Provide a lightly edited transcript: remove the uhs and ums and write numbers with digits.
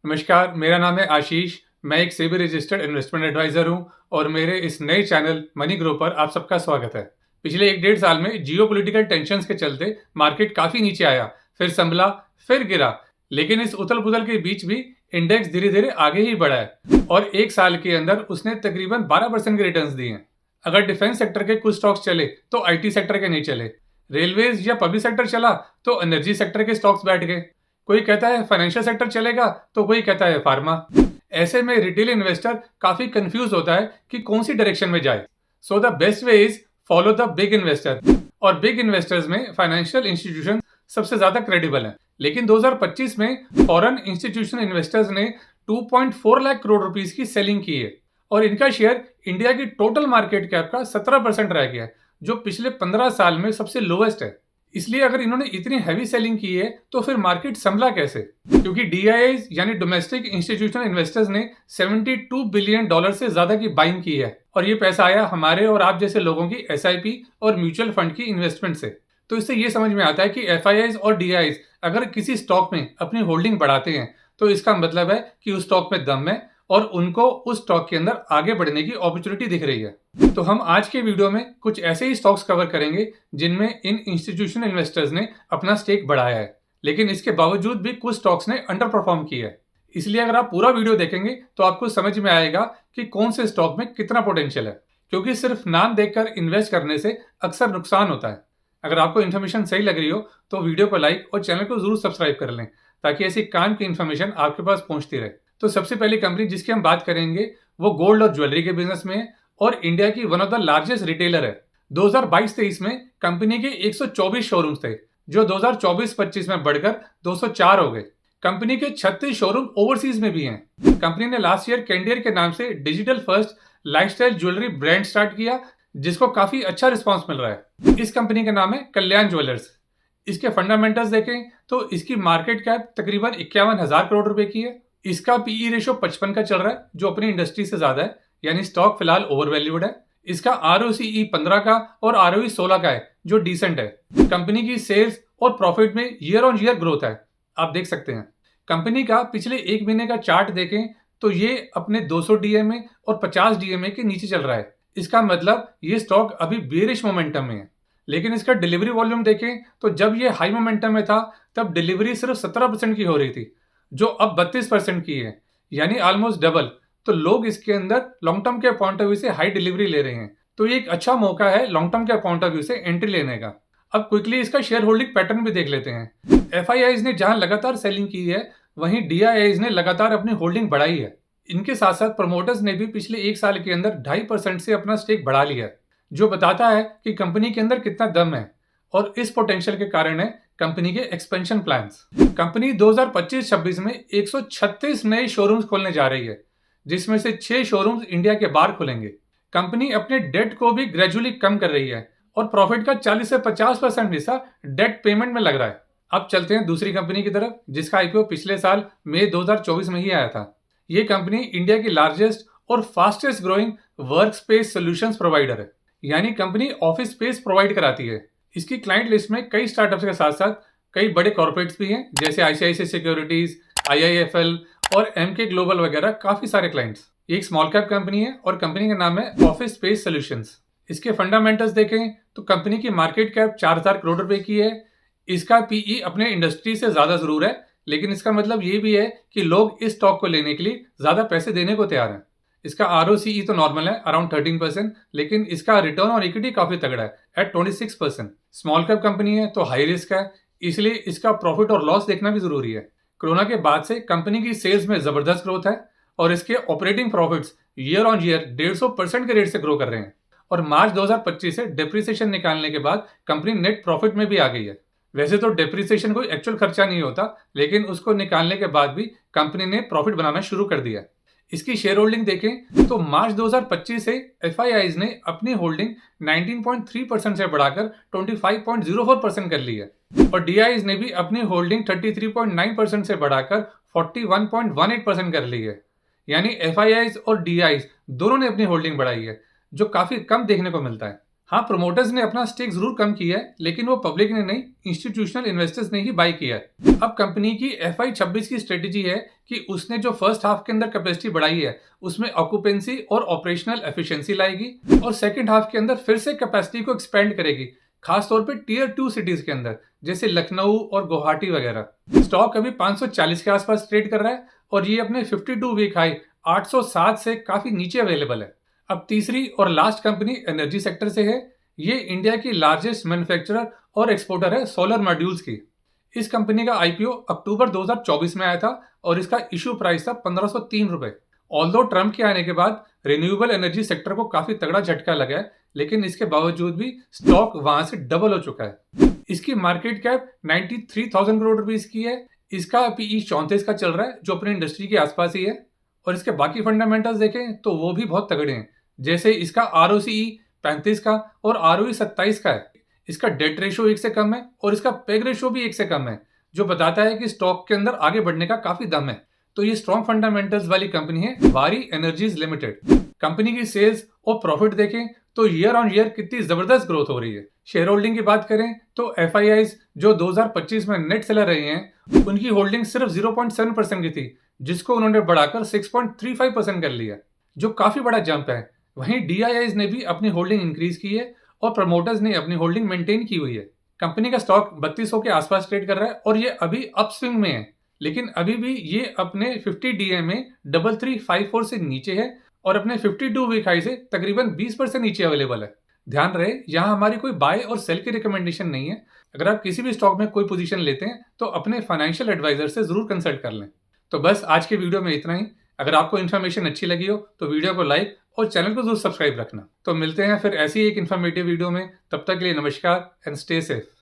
नमस्कार, मेरा नाम है आशीष। मैं एक सेबी रजिस्टर्ड इन्वेस्टमेंट एडवाइज़र हूँ और मेरे इस नए चैनल मनी ग्रो पर आप सबका स्वागत है। पिछले 1 डेढ़ साल में जियोपॉलिटिकल टेंशन्स के चलते मार्केट काफ़ी नीचे आया, फिर संभला, फिर गिरा। लेकिन इस उथल-पुथल के बीच भी इंडेक्स धीरे-धीरे आगे ही बढ़ा है और 1 साल के अंदर उसने तकरीबन 12% के रिटर्न्स दिए हैं। अगर डिफेंस सेक्टर के कुछ स्टॉक्स चले, तो आईटी सेक्टर के नहीं चले। रेलवेज़ या पब्लिक सेक्टर चला, तो एनर्जी सेक्टर के स्टॉक्स बैठ गए। कोई कहता है फाइनेंशियल सेक्टर चलेगा, तो कोई कहता है फार्मा। ऐसे में रिटेल इन्वेस्टर काफी कंफ्यूज होता है कि कौन सी डायरेक्शन में जाए। So the best way is follow the big investor. और बिग इन्वेस्टर्स में फाइनेंशियल इंस्टीट्यूशन सबसे ज्यादा क्रेडिबल है। लेकिन 2025 में फॉरेन इंस्टीट्यूशनल इन्वेस्टर्स ने 2.4 लाख करोड़ रुपीस की सेलिंग की है और इनका शेयर इंडिया की टोटल मार्केट कैप का 17% रह गया है, जो पिछले 15 साल में सबसे लोवेस्ट है। इसलिए अगर इन्होंने इतनी हैवी सेलिंग की है, तो फिर मार्केट संभला कैसे? क्योंकि डीआईआईज यानी डोमेस्टिक इंस्टीट्यूशनल इन्वेस्टर्स ने $72 बिलियन से ज्यादा की बाइंग की है और ये पैसा आया हमारे और आप जैसे लोगों की एसआईपी और म्यूचुअल फंड की इन्वेस्टमेंट से। तो इससे ये समझ में आता है कि एफआईआईज और डीआईआईज अगर किसी स्टॉक में अपनी होल्डिंग बढ़ाते हैं, तो इसका मतलब है कि उस स्टॉक में दम है और उनको उस स्टॉक के अंदर आगे बढ़ने की अपॉर्चुनिटी दिख रही है। तो हम आज के वीडियो में कुछ ऐसे ही स्टॉक्स कवर करेंगे जिनमें इन इंस्टीट्यूशनल इन्वेस्टर्स ने अपना स्टेक बढ़ाया है, लेकिन इसके बावजूद भी कुछ स्टॉक्स ने अंडर परफॉर्म किया है। इसलिए अगर आप पूरा वीडियो देखेंगे तो आपको समझ में आएगा कि कौन से स्टॉक में कितना पोटेंशियल है, क्योंकि सिर्फ नाम देखकर इन्वेस्ट करने से अक्सर नुकसान होता है। अगर आपको इन्फॉर्मेशन सही लग रही हो तो वीडियो को लाइक और चैनल को जरूर सब्सक्राइब कर लें, ताकि ऐसी काम की इन्फॉर्मेशन आपके पास पहुंचती रहे। तो सबसे पहली कंपनी जिसकी हम बात करेंगे वो गोल्ड और ज्वेलरी के बिजनेस में है और इंडिया की one of the largest retailer है। 2022-23 में कंपनी के 124 शोरूम्स थे, जो 2024-25 में बढ़कर 204 हो गए। कंपनी के 36 शोरूम ओवरसीज में भी हैं। कंपनी ने लास्ट ईयर कैंडियर के नाम से digital first lifestyle jewellery brand start किया, जिसको काफी अच्छा रिस्पॉन्स मिल रहा है। इस कंपनी का नाम है कल्याण ज्वेलर्स। इसके फंडामेंटल्स देखें तो इसकी मार्केट कैप तकरीबन 51,000 करोड़ रुपए की है। इसका पीई रेशो 55 का चल रहा है, जो अपनी इंडस्ट्री से ज्यादा है, यानी स्टॉक फिलहाल ओवरवैल्यूड है। इसका आरओसीई 15 का और आरओई 16 का है, जो डिसेंट है। कंपनी की सेल्स और प्रॉफिट में ईयर ऑन ईयर ग्रोथ है, आप देख सकते हैं। कंपनी का पिछले 1 महीने का चार्ट देखें तो ये अपने 200 डीएमए और 50 डीएमए के नीचे चल रहा है। इसका मतलब ये स्टॉक अभी बेरिश मोमेंटम में है। लेकिन इसका डिलीवरी वॉल्यूम देखें तो जब ये हाई मोमेंटम में था, तब डिलीवरी सिर्फ 17% की हो रही थी, जो अब 32% की है, यानी ऑलमोस्ट डबल। तो लोग इसके अंदर लॉन्ग टर्म के पॉइंट ऑफ व्यू से हाई डिलीवरी ले रहे हैं, तो ये एक अच्छा मौका है लॉन्ग टर्म के पॉइंट ऑफ व्यू से एंट्री लेने का। अब क्विकली इसका शेयर होल्डिंग पैटर्न भी देख लेते हैं। एफआईआईज ने जहां लगातार सेलिंग की है, वहीं डीआईआईज ने लगातार अपनी होल्डिंग बढ़ाई है। इनके साथ साथ प्रमोटर्स ने भी पिछले 1 साल के अंदर 2.5% से अपना स्टेक बढ़ा लिया है, जो बताता है कि कंपनी के अंदर कितना दम है और इस पोटेंशियल के कारण है कंपनी के एक्सपेंशन प्लान्स। कंपनी 2025-26 में 136 नए शोरूम्स खोलने जा रही है, जिसमें से 6 शोरूम्स इंडिया के बाहर खुलेंगे। कंपनी अपने डेट को भी ग्रेजुअली कम कर रही है और प्रॉफिट का 40 से 50% हिस्सा डेट पेमेंट में लग रहा है। अब चलते हैं दूसरी कंपनी की तरफ, जिसका आईपीओ पिछले साल मई 2024 में ही आया था। ये कंपनी इंडिया की लार्जेस्ट और fastest growing work space solutions provider है, यानी कंपनी ऑफिस स्पेस प्रोवाइड कराती है। इसकी क्लाइंट लिस्ट में कई स्टार्टअप्स के साथ साथ कई बड़े कॉर्पोरेट्स भी हैं, जैसे आईसीआईसीआई सिक्योरिटीज, आईआईएफएल और एमके ग्लोबल वगैरह काफी सारे क्लाइंट्स। ये एक स्मॉल कैप कंपनी है और कंपनी का नाम है ऑफिस स्पेस सोल्यूशंस। इसके फंडामेंटल्स देखें तो कंपनी की मार्केट कैप 4,000 करोड़ रुपए की है। इसका पीई अपने इंडस्ट्री से ज्यादा जरूर है, लेकिन इसका मतलब ये भी है कि लोग इस स्टॉक को लेने के लिए ज्यादा पैसे देने को तैयार हैं। इसका आरओसीई तो नॉर्मल है, अराउंड 13%, लेकिन इसका रिटर्न ऑन इक्विटी काफी तगड़ा है, एट 26%। स्मॉल कैप कंपनी है तो हाई रिस्क है, इसलिए इसका प्रॉफिट और लॉस देखना भी जरूरी है। कोरोना के बाद से कंपनी की सेल्स में जबरदस्त ग्रोथ है और इसके operating profits year on year 150% के रेट से ग्रो कर रहे हैं और मार्च 2025 से डेप्रिसिएशन निकालने के बाद कंपनी नेट प्रॉफिट में भी आ गई है। वैसे तो डेप्रिसिएशन कोई एक्चुअल खर्चा नहीं होता, लेकिन उसको निकालने के बाद भी कंपनी ने प्रॉफिट बनाना शुरू कर दिया। इसकी शेयर होल्डिंग देखें तो मार्च 2025 से एफआईआईज ने अपनी होल्डिंग 19.3% से बढ़ाकर 25.04% कर ली है और डीआईआईज ने भी अपनी होल्डिंग 33.9% से बढ़ाकर 41.18% कर ली है। यानी एफआईआईज और डीआईआईज दोनों ने अपनी होल्डिंग बढ़ाई है, जो काफी कम देखने को मिलता है। हाँ, प्रोमोटर्स ने अपना स्टेक जरूर कम किया है, लेकिन वो पब्लिक ने नहीं, इंस्टीट्यूशनल इन्वेस्टर्स ने ही बाय किया है। अब कंपनी की FY26 की स्ट्रेटेजी है कि उसने जो फर्स्ट हाफ के अंदर कैपेसिटी बढ़ाई है उसमें ऑक्यूपेंसी और ऑपरेशनल एफिशिएंसी लाएगी और सेकंड हाफ के अंदर फिर से कैपेसिटी को एक्सपेंड करेगी, खासतौर पे टियर 2 सिटीज के अंदर जैसे लखनऊ और गुवाहाटी वगैरह। स्टॉक अभी 540 के आसपास ट्रेड कर रहा है और ये अपने 52 वीक हाई 807 से काफी नीचे अवेलेबल है। अब तीसरी और लास्ट कंपनी एनर्जी सेक्टर से है। ये इंडिया की लार्जेस्ट मैन्युफैक्चरर और एक्सपोर्टर है सोलर मॉड्यूल्स की। इस कंपनी का IPO अक्टूबर 2024 में आया था और इसका इशू प्राइस था 1503 रुपए। ऑल्दो ट्रम्प के आने के बाद रिन्यूएबल एनर्जी सेक्टर को काफी तगड़ा झटका लगा है, लेकिन इसके बावजूद भी स्टॉक वहां से डबल हो चुका है। इसकी मार्केट कैप 93,000 करोड़ रुपीस की है। इसका PE 34 का चल रहा है, जो अपनी इंडस्ट्री के आसपास ही है। और इसके बाकी फंडामेंटल्स देखें तो वो भी बहुत तगड़े हैं, जैसे इसका ROCE 35 का और ROE 27 का है। इसका डेट रेशियो 1 से कम है और इसका पेग रेशियो भी 1 से कम है, जो बताता है कि स्टॉक के अंदर आगे बढ़ने का काफी दम है। तो ये स्ट्रॉन्ग फंडामेंटल्स वाली कंपनी है वारी एनर्जीज लिमिटेड। कंपनी की सेल्स और प्रॉफिट देखें तो ईयर ऑन ईयर कितनी जबरदस्त ग्रोथ हो रही है। शेयर होल्डिंग की बात करें तो FIIs जो 2025 में नेट सेलर रहे हैं, उनकी होल्डिंग सिर्फ 0.7% की थी, जिसको उन्होंने बढ़ाकर 6.35% कर लिया, जो काफी बड़ा जंप है। वहीं DIIs ने भी अपनी होल्डिंग इंक्रीज की है और प्रमोटर्स ने अपनी होल्डिंग मेंटेन की हुई है। कंपनी का स्टॉक 3200 के आसपास ट्रेड कर रहा है और ये अभी अपस्विंग में है, लेकिन अभी भी ये अपने 50 DA में 3354 से नीचे है और अपने 52 वीक हाई से तकरीबन 20% नीचे अवेलेबल है। ध्यान रहे, यहाँ हमारी कोई बाय और सेल की रिकमेंडेशन नहीं है। अगर आप किसी भी स्टॉक में कोई पोजीशन लेते हैं तो अपने फाइनेंशियल एडवाइजर से जरूर कंसल्ट कर लें। तो बस आज के वीडियो में इतना ही। अगर आपको इन्फॉर्मेशन अच्छी लगी हो तो वीडियो को लाइक और चैनल को जरूर सब्सक्राइब रखना। तो मिलते हैं फिर ऐसी एक इन्फॉर्मेटिव वीडियो में। तब तक के लिए नमस्कार एंड स्टे सेफ।